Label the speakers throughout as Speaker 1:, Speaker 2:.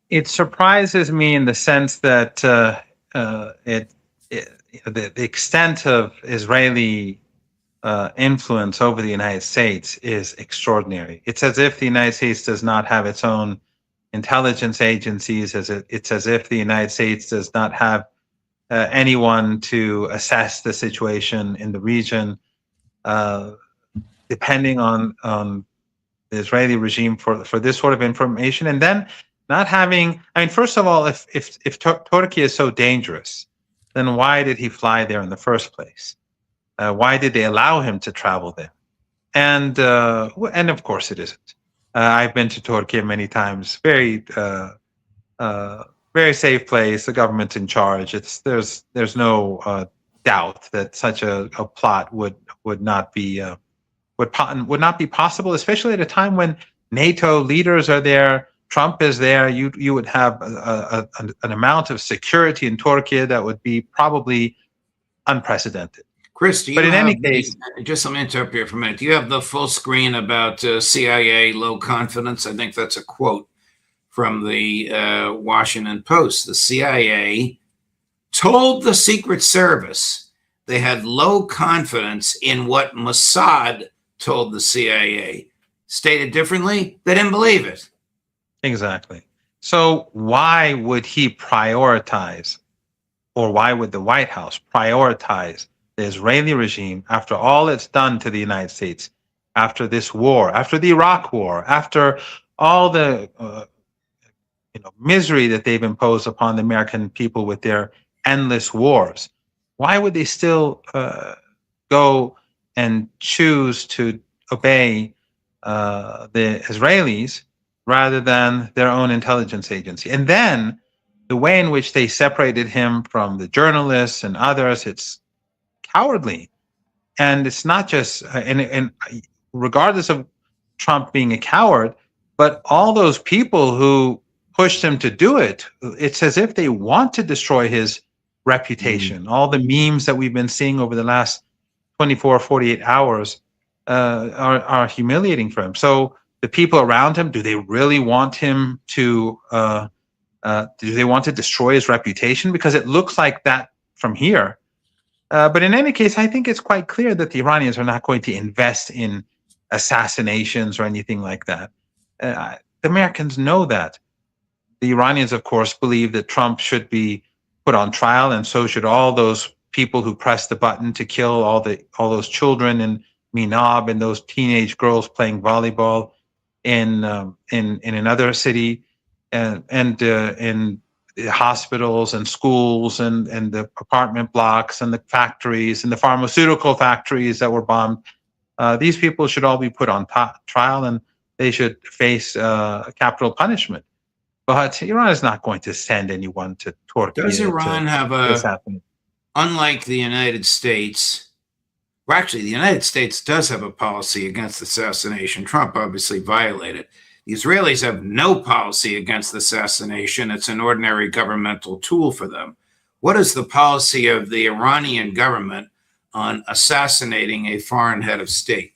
Speaker 1: It surprises me in the sense that the extent of Israeli influence over the United States is extraordinary. It's as if the United States does not have its own intelligence agencies. It's as if the United States does not have anyone to assess the situation in the region, uh, depending on the Israeli regime for this sort of information, and then not having. I mean, first of all, if Turkey is so dangerous, then why did he fly there in the first place? Why did they allow him to travel there? And of course it isn't. I've been to Turkey many times. Uh, Very safe place. The government's in charge. There's no doubt that such a plot would not be would not be possible, especially at a time when NATO leaders are there. Trump is there. You would have an amount of security in Turkey that would be probably unprecedented.
Speaker 2: Chris, do you
Speaker 1: But in
Speaker 2: have
Speaker 1: any case,
Speaker 2: just let me interrupt here for a minute. Do you have the full screen about CIA low confidence? I think that's a quote from the Washington Post. The CIA told the Secret Service they had low confidence in what Mossad told the CIA. Stated differently, they didn't believe it.
Speaker 1: exactly. So why would he prioritize, or why would the White House prioritize the Israeli regime after all it's done to the United States, after this war, after the Iraq war, after all the misery that they've imposed upon the American people with their endless wars? Why would they still go and choose to obey the Israelis rather than their own intelligence agency? And then the way in which they separated him from the journalists and others, it's cowardly. And it's not just, and regardless of Trump being a coward, but all those people who pushed him to do it, it's as if they want to destroy his reputation. All the memes that we've been seeing over the last 24, 48 hours are humiliating for him. So the people around him, do they really want him to, do they want to destroy his reputation? Because it looks like that from here. But in any case, I think it's quite clear that the Iranians are not going to invest in assassinations or anything like that. The Americans know that. The Iranians, of course, believe that Trump should be put on trial, and so should all those people who pressed the button to kill all those children in Minab and those teenage girls playing volleyball in another city, and in hospitals and schools and the apartment blocks and the factories and the pharmaceutical factories that were bombed. These people should all be put on trial, and they should face capital punishment. But Iran is not going to send anyone to Turkey.
Speaker 2: Does Iran have unlike the United States, well, actually, the United States does have a policy against assassination. Trump obviously violated. The Israelis have no policy against assassination. It's an ordinary governmental tool for them. What is the policy of the Iranian government on assassinating a foreign head of state?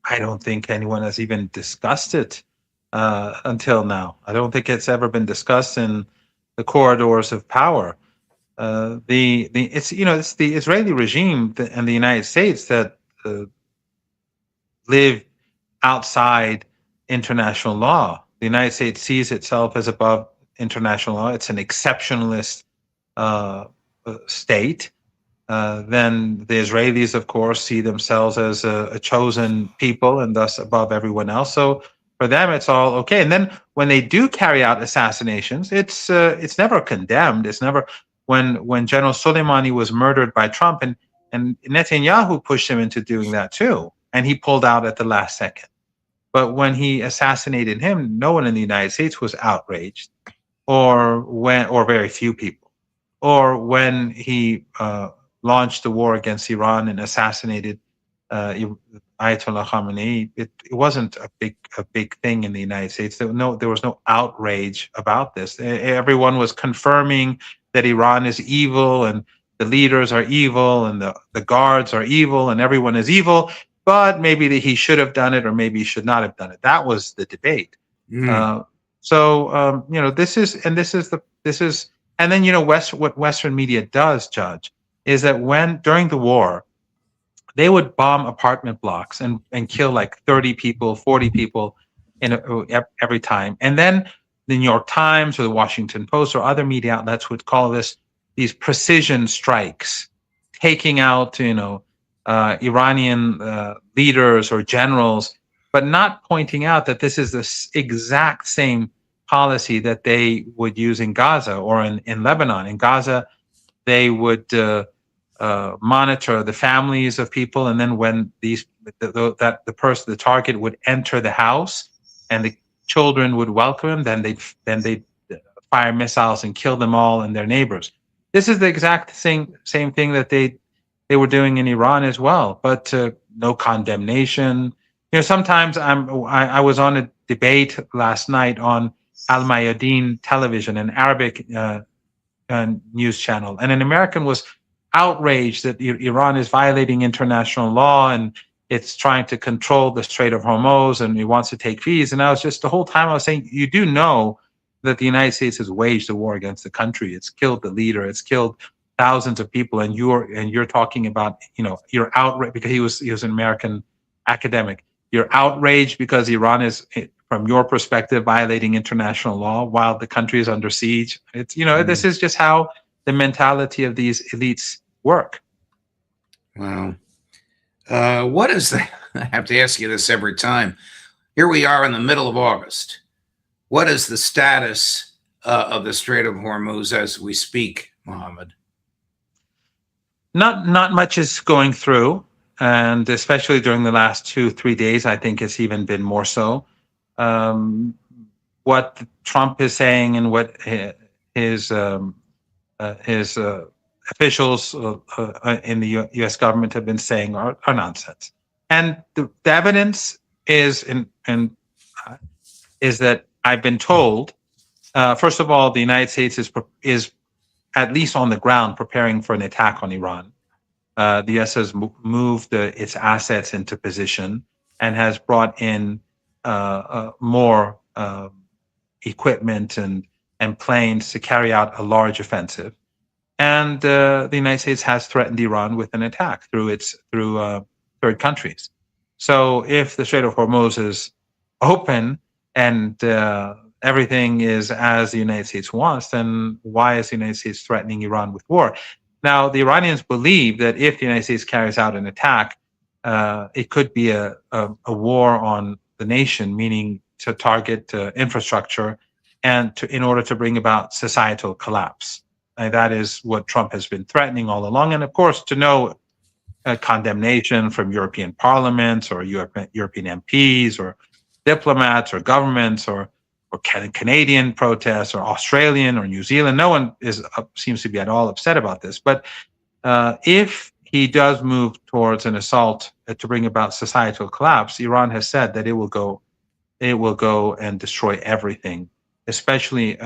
Speaker 1: I don't think anyone has even discussed it until now. I don't think it's ever been discussed in the corridors of power. It's the Israeli regime and the United States that live outside international law. The United States sees itself as above international law. It's an exceptionalist state. Then the Israelis, of course, see themselves as a chosen people and thus above everyone else. So for them, it's all okay. And then when they do carry out assassinations, it's never condemned. It's never when General Soleimani was murdered by Trump, and Netanyahu pushed him into doing that too, and he pulled out at the last second. But when he assassinated him, no one in the United States was outraged, or very few people. Or when he launched the war against Iran and assassinated Ayatollah Khamenei, it wasn't a big thing in the United States. There was no outrage about this. Everyone was confirming that Iran is evil and the leaders are evil and the guards are evil and everyone is evil, but maybe he should have done it or maybe he should not have done it. That was the debate. So this is, and then what Western media does, Judge, is that during the war, they would bomb apartment blocks and kill like 30 people, 40 people every time. And then the New York Times or the Washington Post or other media outlets would call these precision strikes, taking out, Iranian leaders or generals, but not pointing out that this is the exact same policy that they would use in Gaza or in Lebanon. In Gaza, they would monitor the families of people, and then when the target would enter the house and the children would welcome him, then they'd fire missiles and kill them all and their neighbors. This is the exact same thing that they were doing in Iran as well, but no condemnation. Sometimes I was on a debate last night on Al Mayadeen television, an Arabic news channel, and an American was outraged that Iran is violating international law and it's trying to control the Strait of Hormuz and it wants to take fees. And I was just, the whole time I was saying, you do know that the United States has waged a war against the country. It's killed the leader. It's killed thousands of people. And you're talking about, you're outraged because he was an American academic. You're outraged because Iran is, from your perspective, violating international law while the country is under siege. It's, this is just how the mentality of these elites work.
Speaker 2: Wow. What is that? I have to ask you this every time. Here we are in the middle of August. What is the status of the Strait of Hormuz as we speak, Mohammed?
Speaker 1: Not much is going through, and especially during the last 2-3 days, I think it's even been more so. What Trump is saying and what his officials in the U.S. government have been saying are nonsense. And the evidence is that I've been told, first of all, the United States is at least on the ground preparing for an attack on Iran. The U.S. has moved its assets into position and has brought in more equipment and planes to carry out a large offensive. And the United States has threatened Iran with an attack through third countries. So if the Strait of Hormuz is open and everything is as the United States wants, then why is the United States threatening Iran with war? Now, the Iranians believe that if the United States carries out an attack, it could be a war on the nation, meaning to target infrastructure and in order to bring about societal collapse. And that is what Trump has been threatening all along. And of course, to know condemnation from European parliaments or European MPs or diplomats or governments or Canadian protests or Australian or New Zealand, no one seems to be at all upset about this. But if he does move towards an assault to bring about societal collapse, Iran has said that it will go and destroy everything, especially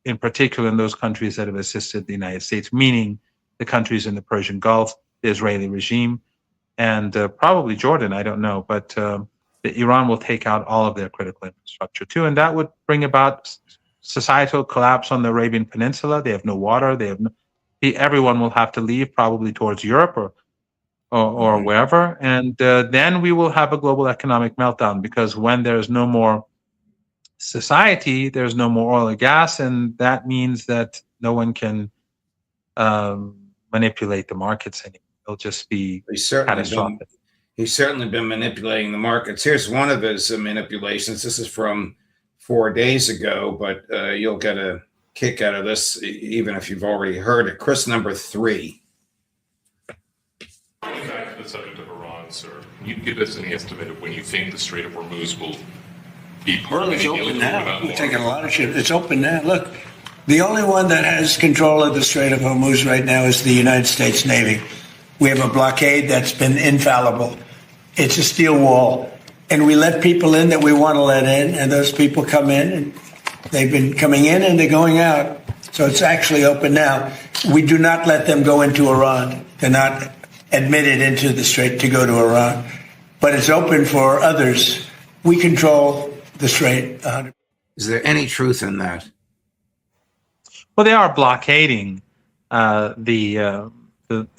Speaker 1: in particular in those countries that have assisted the United States, meaning the countries in the Persian Gulf, the Israeli regime, and probably Jordan, I don't know, but Iran will take out all of their critical infrastructure too, and that would bring about societal collapse on the Arabian Peninsula. They have no water. Everyone will have to leave, probably towards Europe or wherever, and then we will have a global economic meltdown, because when there's no more society, there's no more oil and gas, and that means that no one can manipulate the markets anymore. It'll just be catastrophic.
Speaker 2: He's certainly been manipulating the markets. Here's one of his manipulations. This is from 4 days ago, but you'll get a kick out of this, even if you've already heard it. Chris, number 3.
Speaker 3: Back to the subject of Iran, sir. Can you give us any estimate of when you think the Strait of Hormuz will be part of it?
Speaker 4: It's open now. We're taking a lot of ships. It's open now. Look, the only one that has control of the Strait of Hormuz right now is the United States Navy. We have a blockade that's been infallible. It's a steel wall. And we let people in that we want to let in, and those people come in, and they've been coming in and they're going out. So it's actually open now. We do not let them go into Iran. They're not admitted into the Strait to go to Iran. But it's open for others. We control the Strait 100%.
Speaker 2: Is there any truth in that?
Speaker 1: Well, they are blockading the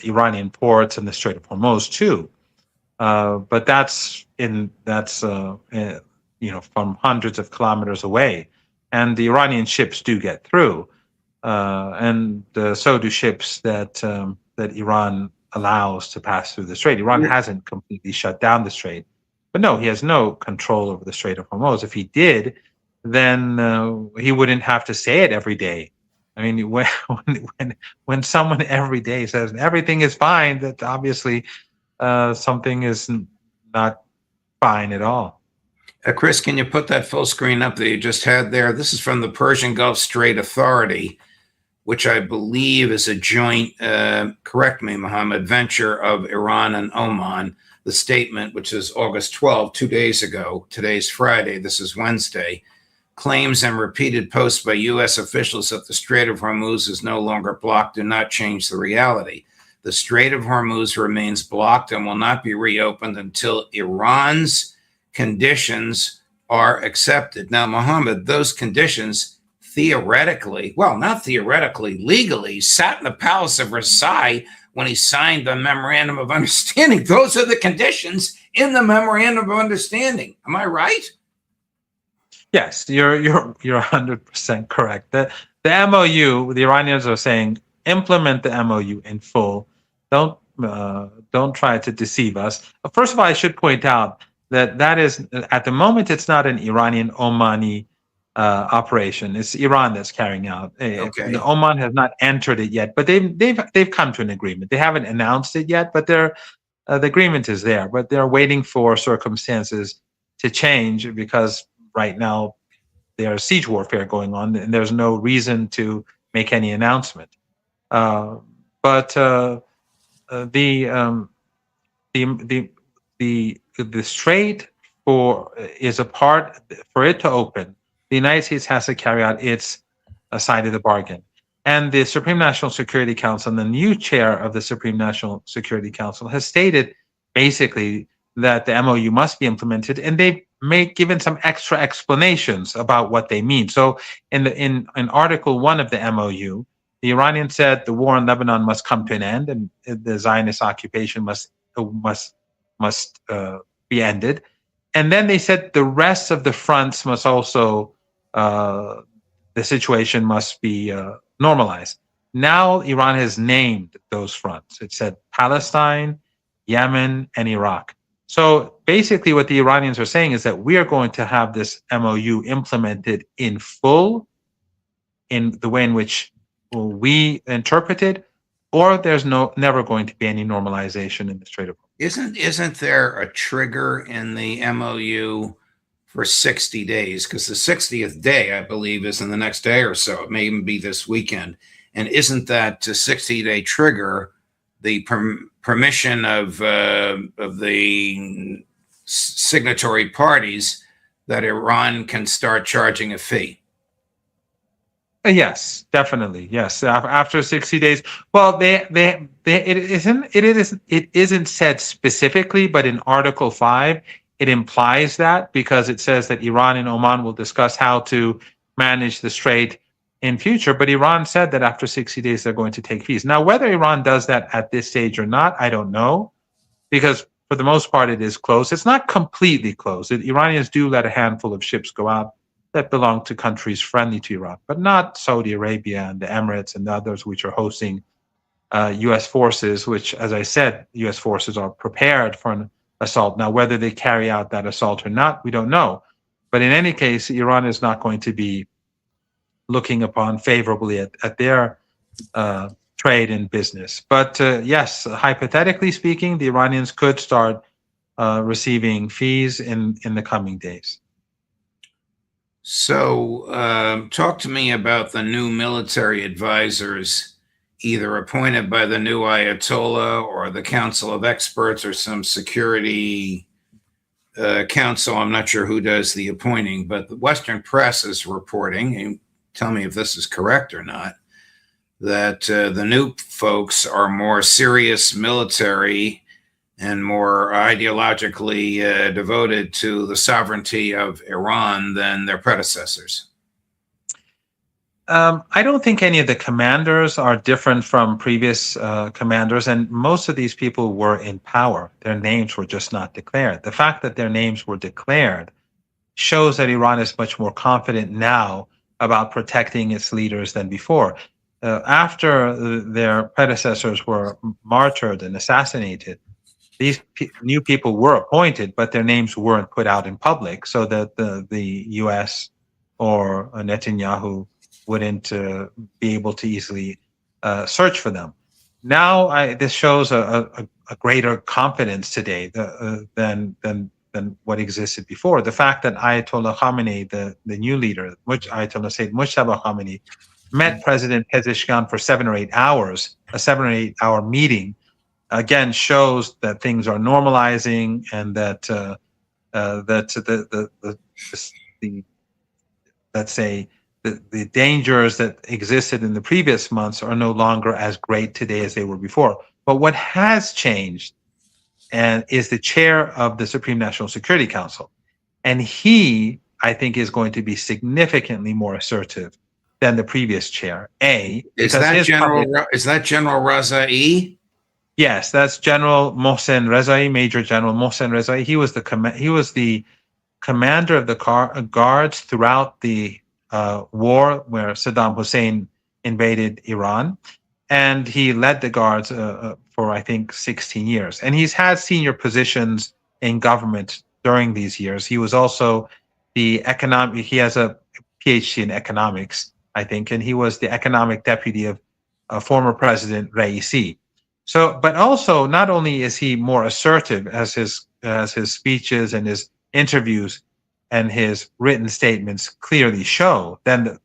Speaker 1: Iranian ports and the Strait of Hormuz too, but that's from hundreds of kilometers away, and the Iranian ships do get through, and so do ships that Iran allows to pass through the strait. Iran hasn't completely shut down the strait, but no, he has no control over the Strait of Hormuz. If he did, then he wouldn't have to say it every day. I mean, when someone every day says everything is fine, that obviously something is not fine at all.
Speaker 2: Chris, can you put that full screen up that you just had there? This is from the Persian Gulf Strait Authority, which I believe is a joint, correct me, Mohammed, venture of Iran and Oman. The statement, which is August 12, 2 days ago, today's Friday, this is Wednesday, claims and repeated posts by U.S. officials that the Strait of Hormuz is no longer blocked do not change the reality. The Strait of Hormuz remains blocked and will not be reopened until Iran's conditions are accepted. Now, Mohammed, those conditions theoretically, well, not theoretically, legally, sat in the Palace of Versailles when he signed the Memorandum of Understanding. Those are the conditions in the Memorandum of Understanding. Am I right?
Speaker 1: Yes, you're 100% correct. The MOU, the Iranians are saying, implement the MOU in full. Don't try to deceive us. First of all, I should point out that is, at the moment, it's not an Iranian Omani operation. It's Iran that's carrying out.
Speaker 2: Okay.
Speaker 1: The Oman has not entered it yet, but they've come to an agreement. They haven't announced it yet, but the agreement is there. But they're waiting for circumstances to change because right now there's siege warfare going on, and there's no reason to make any announcement. But the strait is a part for it to open. The United States has to carry out its side of the bargain, and the Supreme National Security Council and the new chair of the Supreme National Security Council has stated basically that the MOU must be implemented, and they've given some extra explanations about what they mean. So in Article 1 of the MOU, the Iranians said the war in Lebanon must come to an end, and the Zionist occupation must be ended. And then they said the rest of the fronts must also, the situation must be normalized. Now Iran has named those fronts. It said Palestine, Yemen, and Iraq. So basically what the Iranians are saying is that we are going to have this MOU implemented in full in the way in which we interpret it, or there's never going to be any normalization in the Strait of Hormuz.
Speaker 2: Isn't there a trigger in the MOU for 60 days? Because the 60th day, I believe, is in the next day or so. It may even be this weekend. And isn't that a 60-day trigger the permission of the signatory parties that Iran can start charging a fee?
Speaker 1: Yes, definitely. Yes, after 60 days. Well, it isn't said specifically, but in Article 5, it implies that, because it says that Iran and Oman will discuss how to manage the strait in future. But Iran said that after 60 days, they're going to take fees. Now, whether Iran does that at this stage or not, I don't know, because for the most part, it is closed. It's not completely closed. The Iranians do let a handful of ships go out that belong to countries friendly to Iran, but not Saudi Arabia and the Emirates and the others which are hosting U.S. forces, which, as I said, U.S. forces are prepared for an assault. Now, whether they carry out that assault or not, we don't know. But in any case, Iran is not going to be looking upon favorably at their trade and business. But yes, hypothetically speaking, the Iranians could start receiving fees in the coming days.
Speaker 2: So talk to me about the new military advisors, either appointed by the new Ayatollah or the Council of Experts or some security council. I'm not sure who does the appointing, but the Western press is reporting, and tell me if this is correct or not, that the new folks are more serious military and more ideologically devoted to the sovereignty of Iran than their predecessors.
Speaker 1: I don't think any of the commanders are different from previous commanders, and most of these people were in power. Their names were just not declared. The fact that their names were declared shows that Iran is much more confident now about protecting its leaders than before. After their predecessors were martyred and assassinated, these new people were appointed, but their names weren't put out in public, so that the U.S. or Netanyahu wouldn't be able to easily search for them. Now, this shows a greater confidence today than what existed before. The fact that Ayatollah Khamenei, the new leader, which Ayatollah Sayyid Mujtaba Khamenei, met President Pezeshkian for 7 or 8 hours, a 7 or 8 hour meeting, again shows that things are normalizing, and that let's say the dangers that existed in the previous months are no longer as great today as they were before. But what has changed and is the chair of the Supreme National Security Council. And he, I think, is going to be significantly more assertive than the previous chair.
Speaker 2: Is that General Razai?
Speaker 1: Yes, that's General Mohsen Rezai, Major General Mohsen Rezai. He was the commander of the guards throughout the war where Saddam Hussein invaded Iran, and he led the guards for I think 16 years. And he's had senior positions in government during these years. He was also he has a PhD in economics, I think, and he was the economic deputy of former President Raisi. So, but also, not only is he more assertive as his speeches and his interviews and his written statements clearly show than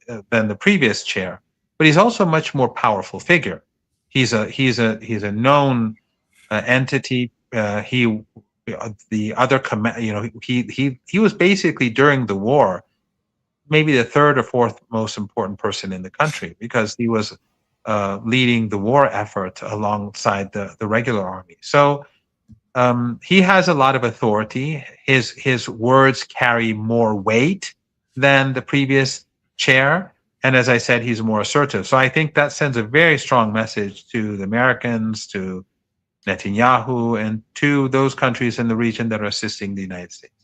Speaker 1: the previous chair, but he's also a much more powerful figure. He's a known entity. He was basically during the war maybe the third or fourth most important person in the country, because he was leading the war effort alongside the regular army. So he has a lot of authority. His words carry more weight than the previous chair. And as I said, he's more assertive. So I think that sends a very strong message to the Americans, to Netanyahu, and to those countries in the region that are assisting the United States.